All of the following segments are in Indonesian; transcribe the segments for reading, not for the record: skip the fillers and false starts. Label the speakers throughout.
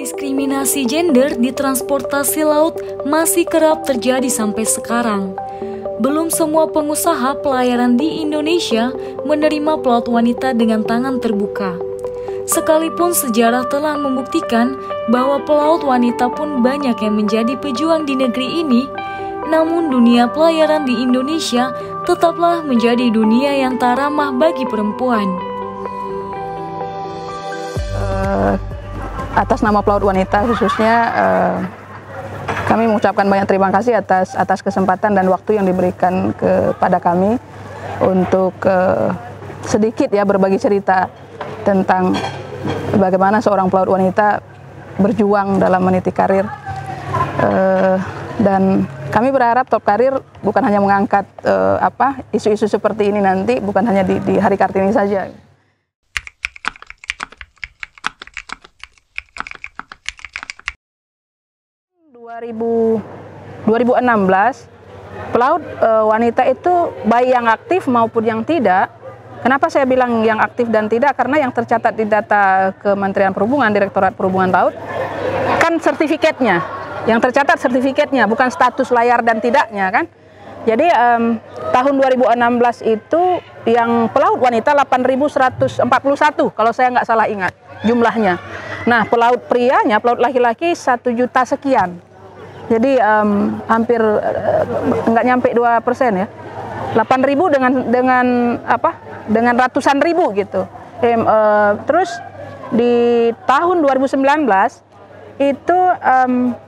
Speaker 1: Diskriminasi gender di transportasi laut masih kerap terjadi sampai sekarang. Belum semua pengusaha pelayaran di Indonesia menerima pelaut wanita dengan tangan terbuka. Sekalipun sejarah telah membuktikan bahwa pelaut wanita pun banyak yang menjadi pejuang di negeri ini, namun dunia pelayaran di Indonesia tetaplah menjadi dunia yang tak ramah bagi perempuan.
Speaker 2: Atas nama pelaut wanita khususnya, kami mengucapkan banyak terima kasih atas kesempatan dan waktu yang diberikan kepada kami untuk sedikit berbagi cerita tentang bagaimana seorang pelaut wanita berjuang dalam meniti karir. Dan kami berharap Top Karir bukan hanya mengangkat isu-isu seperti ini nanti, bukan hanya di Hari Kartini saja. 2016 pelaut wanita itu baik yang aktif maupun yang tidak. Kenapa saya bilang yang aktif dan tidak? Karena yang tercatat di data Kementerian Perhubungan, Direktorat Perhubungan Laut, kan sertifikatnya, yang tercatat sertifikatnya, bukan status layar dan tidaknya kan. Jadi tahun 2016 itu yang pelaut wanita 8.141 kalau saya nggak salah ingat jumlahnya. Nah, pelaut prianya, pelaut laki-laki 1 juta sekian. Jadi hampir nggak nyampe 2% ya. 8.000 dengan ratusan ribu gitu. Terus di tahun 2019 itu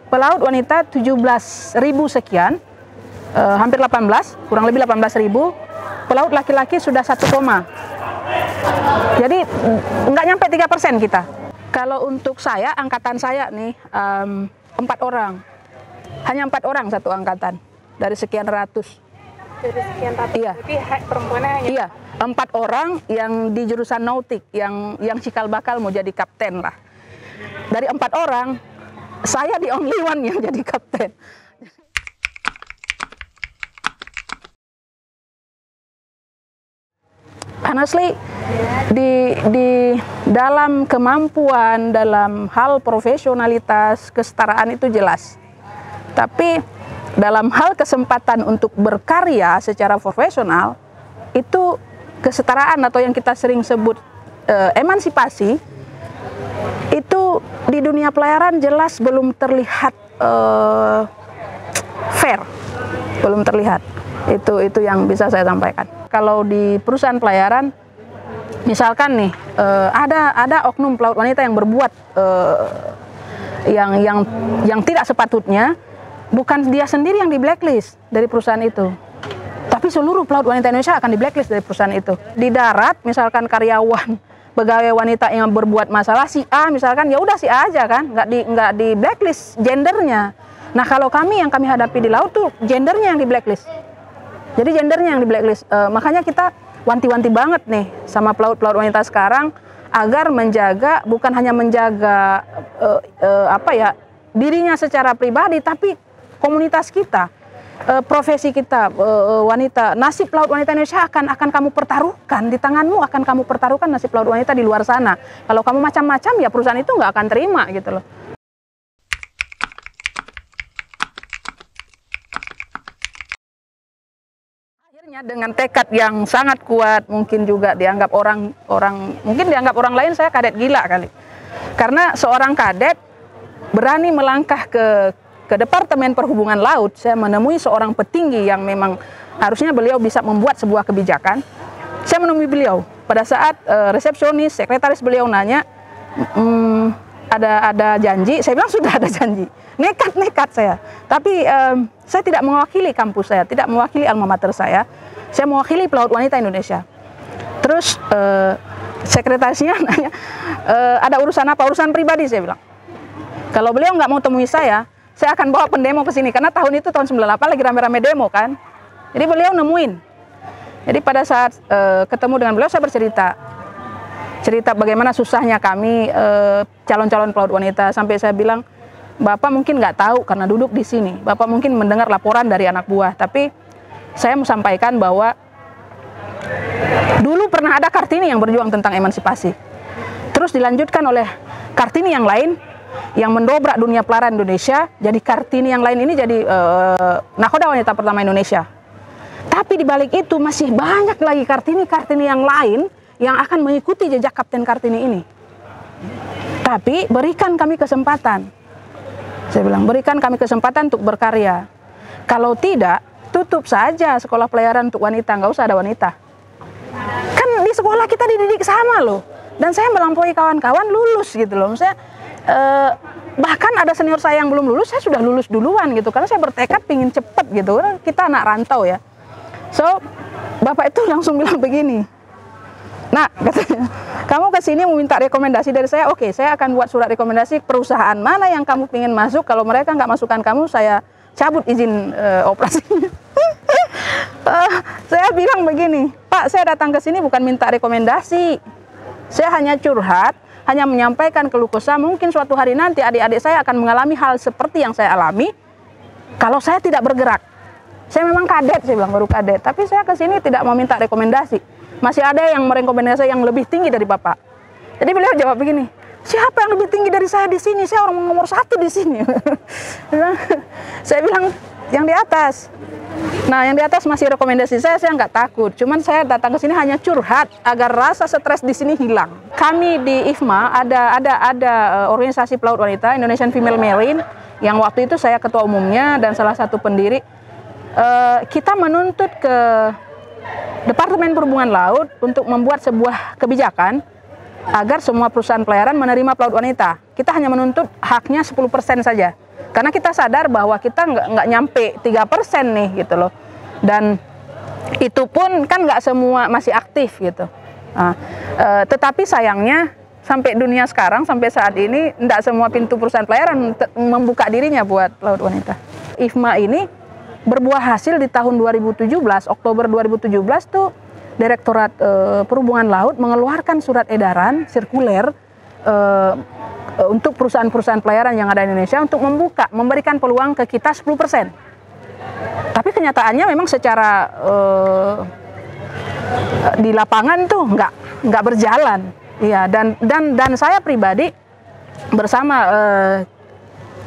Speaker 2: pelaut wanita 17.000 sekian, hampir 18, kurang lebih 18.000. Pelaut laki-laki sudah 1, jadi nggak nyampe 3% kita. Kalau untuk saya, angkatan saya nih 4 orang. Hanya 4 orang satu angkatan dari sekian ratus.
Speaker 3: Dari sekian ratus.
Speaker 2: Iya.
Speaker 3: Tapi perempuannya hanya.
Speaker 2: Iya, 4 orang yang di jurusan nautik, yang cikal bakal mau jadi kapten lah. Dari 4 orang, saya the only one yang jadi kapten. Honestly, di dalam kemampuan, dalam hal profesionalitas, kesetaraan itu jelas. Tapi dalam hal kesempatan untuk berkarya secara profesional, itu kesetaraan atau yang kita sering sebut emansipasi, itu di dunia pelayaran jelas belum terlihat fair, belum terlihat. Itu yang bisa saya sampaikan. Kalau di perusahaan pelayaran, misalkan nih ada oknum pelaut wanita yang berbuat yang tidak sepatutnya. Bukan dia sendiri yang di blacklist dari perusahaan itu, tapi seluruh pelaut wanita Indonesia akan di blacklist dari perusahaan itu. Di darat, misalkan karyawan, pegawai wanita yang berbuat masalah si A, misalkan ya udah si A aja kan, nggak di blacklist gendernya. Nah kalau kami yang kami hadapi di laut tuh gendernya yang di blacklist. Jadi gendernya yang di blacklist. Makanya kita wanti-wanti banget nih sama pelaut-pelaut wanita sekarang agar menjaga, bukan hanya menjaga dirinya secara pribadi, tapi komunitas kita, profesi kita, wanita, nasib pelaut wanita Indonesia akan kamu pertaruhkan di tanganmu, akan kamu pertaruhkan nasib pelaut wanita di luar sana. Kalau kamu macam-macam, ya perusahaan itu nggak akan terima gitu loh. Akhirnya dengan tekad yang sangat kuat, mungkin juga dianggap mungkin dianggap orang lain saya kadet gila kali. Karena seorang kadet berani melangkah ke Departemen Perhubungan Laut, saya menemui seorang petinggi yang memang harusnya beliau bisa membuat sebuah kebijakan. Saya menemui beliau pada saat resepsionis, sekretaris beliau nanya, ada janji, saya bilang sudah ada janji. Nekat saya. Tapi saya tidak mewakili kampus saya, tidak mewakili alma mater saya mewakili pelaut wanita Indonesia. Terus sekretarisnya nanya, ada urusan apa? Urusan pribadi, saya bilang. Kalau beliau nggak mau temui saya akan bawa pendemo ke sini, karena tahun itu tahun 98 lagi rame-rame demo kan. Jadi beliau nemuin. Jadi pada saat ketemu dengan beliau, saya cerita bagaimana susahnya kami calon-calon pelaut wanita, sampai saya bilang, Bapak mungkin nggak tahu karena duduk di sini, Bapak mungkin mendengar laporan dari anak buah, tapi saya mau sampaikan bahwa dulu pernah ada Kartini yang berjuang tentang emansipasi. Terus dilanjutkan oleh Kartini yang lain, yang mendobrak dunia pelayaran Indonesia. Jadi Kartini yang lain ini jadi nakoda wanita pertama Indonesia. Tapi di balik itu masih banyak lagi Kartini-Kartini yang lain yang akan mengikuti jejak Kapten Kartini ini. Tapi berikan kami kesempatan. Saya bilang, berikan kami kesempatan untuk berkarya. Kalau tidak, tutup saja sekolah pelayaran untuk wanita, nggak usah ada wanita. Kan di sekolah kita dididik sama loh. Dan saya melampaui kawan-kawan lulus gitu loh. Maksudnya, bahkan ada senior saya yang belum lulus, saya sudah lulus duluan gitu. Karena saya bertekad pingin cepet gitu. Kita anak rantau ya. So, Bapak itu langsung bilang begini. Nah, katanya, kamu kesini mau minta rekomendasi dari saya, oke, saya akan buat surat rekomendasi perusahaan mana yang kamu ingin masuk. Kalau mereka nggak masukkan kamu, saya cabut izin operasinya. Saya bilang begini, Pak, saya datang ke sini bukan minta rekomendasi. Saya hanya curhat, hanya menyampaikan keluh kesah. Mungkin suatu hari nanti adik-adik saya akan mengalami hal seperti yang saya alami kalau saya tidak bergerak. Saya memang kadet, saya bilang baru kadet, tapi saya ke sini tidak mau minta rekomendasi. Masih ada yang merekomendasi yang lebih tinggi dari Bapak. Jadi beliau jawab begini, siapa yang lebih tinggi dari saya di sini? Saya orang nomor 1 di sini. Saya bilang, yang di atas. Nah, yang di atas masih rekomendasi saya nggak takut. Cuman saya datang ke sini hanya curhat agar rasa stres di sini hilang. Kami di IFMA ada organisasi pelaut wanita, Indonesian Female Marine, yang waktu itu saya ketua umumnya dan salah satu pendiri. Kita menuntut ke Departemen Perhubungan Laut untuk membuat sebuah kebijakan agar semua perusahaan pelayaran menerima pelaut wanita. Kita hanya menuntut haknya 10% saja. Karena kita sadar bahwa kita nggak nyampe 3% nih gitu loh. Dan itu pun kan nggak semua masih aktif gitu. Nah, tetapi sayangnya sampai dunia sekarang, sampai saat ini, nggak semua pintu perusahaan pelayaran membuka dirinya buat pelaut wanita. IFMA ini berbuah hasil di tahun 2017, Oktober 2017 tuh Direktorat Perhubungan Laut mengeluarkan surat edaran sirkuler untuk perusahaan-perusahaan pelayaran yang ada di Indonesia untuk memberikan peluang ke kita 10%. Tapi kenyataannya memang secara di lapangan tuh nggak berjalan. Iya, dan saya pribadi bersama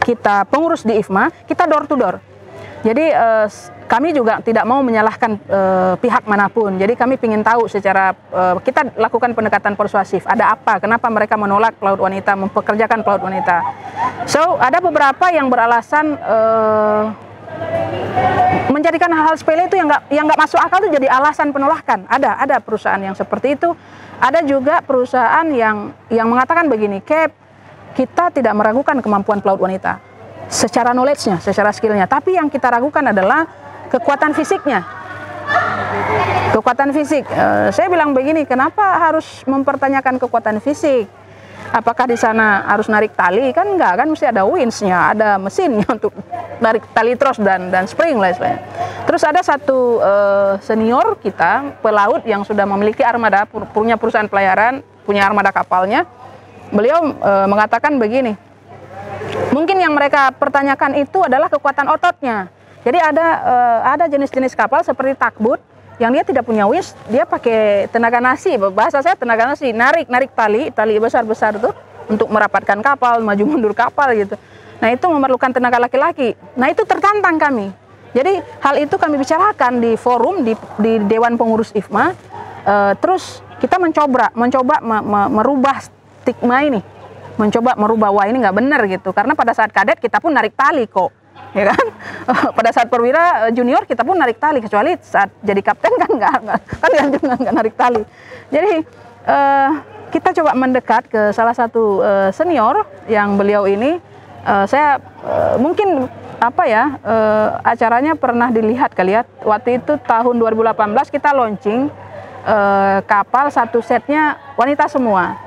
Speaker 2: kita pengurus di IFMA, kita door to door. Jadi kami juga tidak mau menyalahkan pihak manapun. Jadi kami ingin tahu secara kita lakukan pendekatan persuasif. Ada apa? Kenapa mereka menolak pelaut wanita, mempekerjakan pelaut wanita? So ada beberapa yang beralasan menjadikan hal-hal sepele itu yang nggak masuk akal itu jadi alasan penolakan. Ada perusahaan yang seperti itu. Ada juga perusahaan yang mengatakan begini, Cap, kita tidak meragukan kemampuan pelaut wanita. Secara knowledge-nya, secara skill-nya. Tapi yang kita ragukan adalah kekuatan fisiknya. Kekuatan fisik. Saya bilang begini, kenapa harus mempertanyakan kekuatan fisik? Apakah di sana harus narik tali? Kan enggak, kan mesti ada winch-nya, ada mesinnya untuk narik tali tros dan spring lah istilahnya. Terus ada satu senior kita, pelaut yang sudah memiliki armada, punya perusahaan pelayaran, punya armada kapalnya. Beliau mengatakan begini, mungkin yang mereka pertanyakan itu adalah kekuatan ototnya. Jadi ada jenis-jenis kapal seperti tugboat yang dia tidak punya winch, dia pakai tenaga nasi, bahasa saya tenaga nasi, narik tali besar-besar itu untuk merapatkan kapal, maju mundur kapal gitu. Nah itu memerlukan tenaga laki-laki. Nah itu tertantang kami. Jadi hal itu kami bicarakan di forum di Dewan Pengurus IFMA. Terus kita mencoba merubah stigma ini. Mencoba merubah, wah ini nggak benar gitu, karena pada saat kadet kita pun narik tali kok, ya kan? Pada saat perwira junior kita pun narik tali, kecuali saat jadi kapten kan nggak narik tali. Jadi kita coba mendekat ke salah satu senior yang beliau ini, saya mungkin acaranya pernah dilihat kali ya, waktu itu tahun 2018 kita launching kapal satu setnya wanita semua.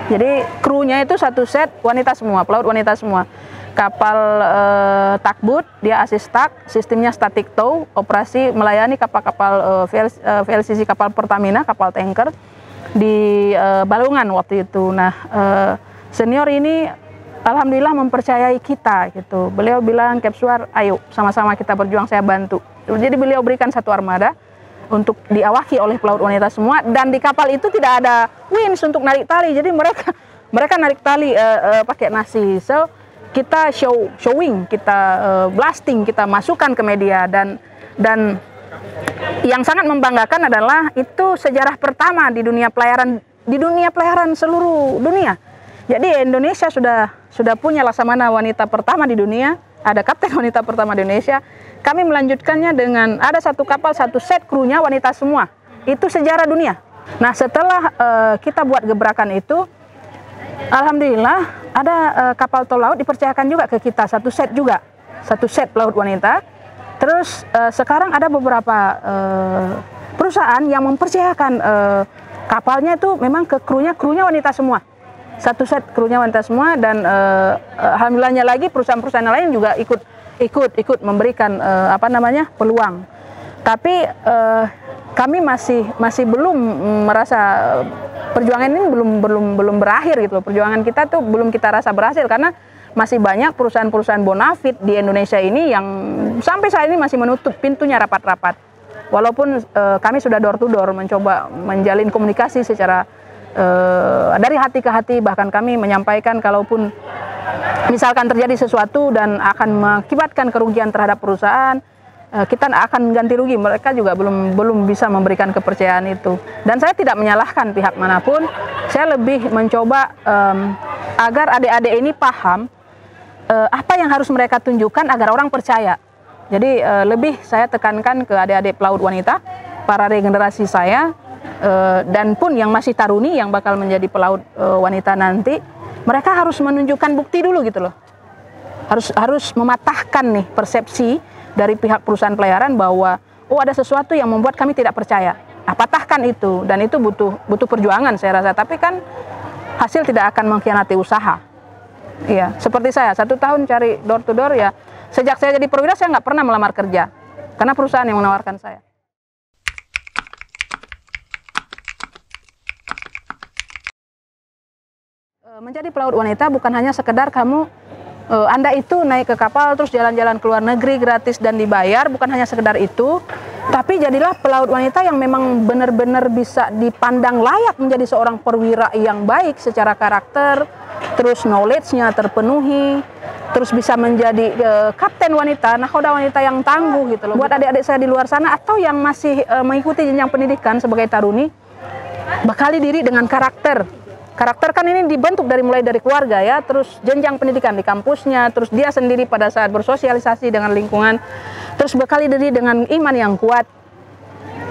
Speaker 2: Jadi krunya itu satu set wanita semua, pelaut wanita semua. Kapal tugboat, dia asistak, sistemnya static tow, operasi melayani kapal-kapal VLCC, kapal Pertamina, kapal tanker di Balungan waktu itu. Nah, senior ini alhamdulillah mempercayai kita gitu. Beliau bilang, Capsuar, ayo sama-sama kita berjuang, saya bantu. Jadi beliau berikan satu armada untuk diawaki oleh pelaut wanita semua, dan di kapal itu tidak ada winch untuk narik tali. Jadi mereka narik tali pakai nasi. So kita showing, kita blasting, kita masukkan ke media, dan yang sangat membanggakan adalah itu sejarah pertama di dunia pelayaran seluruh dunia. Jadi Indonesia sudah punya laksamana wanita pertama di dunia, ada kapten wanita pertama di Indonesia. Kami melanjutkannya dengan ada satu kapal, satu set krunya wanita semua. Itu sejarah dunia. Nah, setelah kita buat gebrakan itu, alhamdulillah ada kapal tol laut dipercayakan juga ke kita, satu set pelaut wanita. Terus sekarang ada beberapa perusahaan yang mempercayakan kapalnya itu memang ke krunya wanita semua. Satu set krunya wanita semua, dan alhamdulillahnya lagi perusahaan-perusahaan lain juga ikut memberikan peluang. Tapi kami masih belum merasa perjuangan ini belum berakhir gitu. Perjuangan kita tuh belum kita rasa berhasil, karena masih banyak perusahaan-perusahaan bonafit di Indonesia ini yang sampai saat ini masih menutup pintunya rapat-rapat. Walaupun kami sudah door to door mencoba menjalin komunikasi secara dari hati ke hati, bahkan kami menyampaikan kalaupun misalkan terjadi sesuatu dan akan mengakibatkan kerugian terhadap perusahaan, kita akan ganti rugi. Mereka juga belum bisa memberikan kepercayaan itu. Dan saya tidak menyalahkan pihak manapun. Saya lebih mencoba agar adik-adik ini paham apa yang harus mereka tunjukkan agar orang percaya. Jadi lebih saya tekankan ke adik-adik pelaut wanita, para regenerasi saya, dan pun yang masih taruni yang bakal menjadi pelaut wanita nanti, mereka harus menunjukkan bukti dulu gitu loh. Harus mematahkan nih persepsi dari pihak perusahaan pelayaran bahwa ada sesuatu yang membuat kami tidak percaya. Nah, patahkan itu, dan itu butuh perjuangan saya rasa. Tapi kan hasil tidak akan mengkhianati usaha. Iya, seperti saya 1 tahun cari door to door ya. Sejak saya jadi perwira saya nggak pernah melamar kerja, karena perusahaan yang menawarkan saya. Menjadi pelaut wanita bukan hanya sekedar Anda itu naik ke kapal terus jalan-jalan ke luar negeri gratis dan dibayar, bukan hanya sekedar itu, tapi jadilah pelaut wanita yang memang benar-benar bisa dipandang layak menjadi seorang perwira yang baik secara karakter, terus knowledge-nya terpenuhi, terus bisa menjadi kapten wanita, nahoda wanita yang tangguh gitu loh. Buat adik-adik saya di luar sana atau yang masih mengikuti jenjang pendidikan sebagai taruni, bekali diri dengan karakter. Karakter kan ini dibentuk mulai dari keluarga ya, terus jenjang pendidikan di kampusnya, terus dia sendiri pada saat bersosialisasi dengan lingkungan, terus bekali diri dengan iman yang kuat.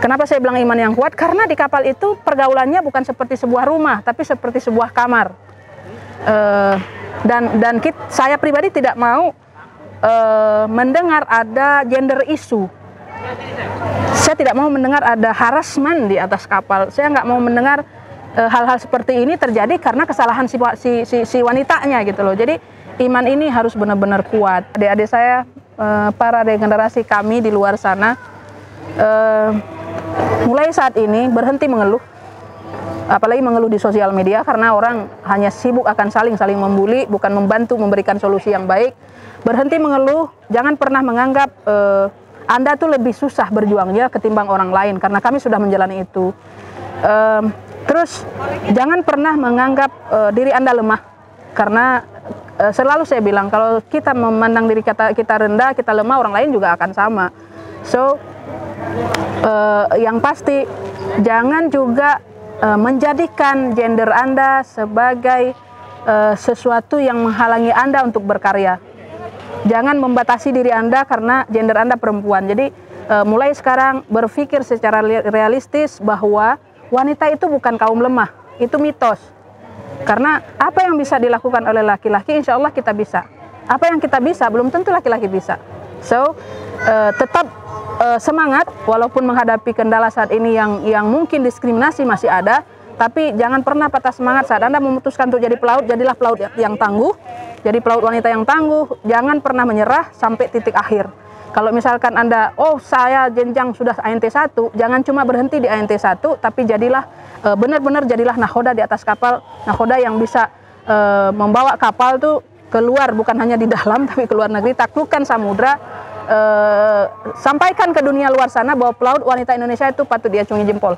Speaker 2: Kenapa saya bilang iman yang kuat? Karena di kapal itu pergaulannya bukan seperti sebuah rumah, tapi seperti sebuah kamar. Saya pribadi tidak mau mendengar ada gender issue. Saya tidak mau mendengar ada harassment di atas kapal. Saya nggak mau mendengar hal-hal seperti ini terjadi karena kesalahan si wanitanya gitu loh. Jadi iman ini harus benar-benar kuat. Adik-adik saya, para regenerasi kami di luar sana, mulai saat ini berhenti mengeluh, apalagi mengeluh di sosial media, karena orang hanya sibuk akan saling membuli, bukan membantu memberikan solusi yang baik. Berhenti mengeluh, jangan pernah menganggap Anda tuh lebih susah berjuangnya ketimbang orang lain, karena kami sudah menjalani itu. Terus jangan pernah menganggap diri Anda lemah, karena selalu saya bilang kalau kita memandang diri kita rendah, kita lemah, orang lain juga akan sama. So yang pasti jangan juga menjadikan gender Anda sebagai sesuatu yang menghalangi Anda untuk berkarya. Jangan membatasi diri Anda karena gender Anda perempuan. Jadi mulai sekarang berpikir secara realistis bahwa wanita itu bukan kaum lemah, itu mitos. Karena apa yang bisa dilakukan oleh laki-laki, insya Allah kita bisa. Apa yang kita bisa, belum tentu laki-laki bisa. So, tetap semangat, walaupun menghadapi kendala saat ini yang mungkin diskriminasi masih ada, tapi jangan pernah patah semangat saat Anda memutuskan untuk jadi pelaut, jadilah pelaut yang tangguh, jadi pelaut wanita yang tangguh, jangan pernah menyerah sampai titik akhir. Kalau misalkan Anda, saya jenjang sudah ANT 1, jangan cuma berhenti di ANT 1, tapi jadilah, benar-benar jadilah nahoda di atas kapal, nahoda yang bisa membawa kapal tuh keluar, bukan hanya di dalam, tapi ke luar negeri, taklukkan samudra, sampaikan ke dunia luar sana bahwa pelaut wanita Indonesia itu patut diacungi jempol.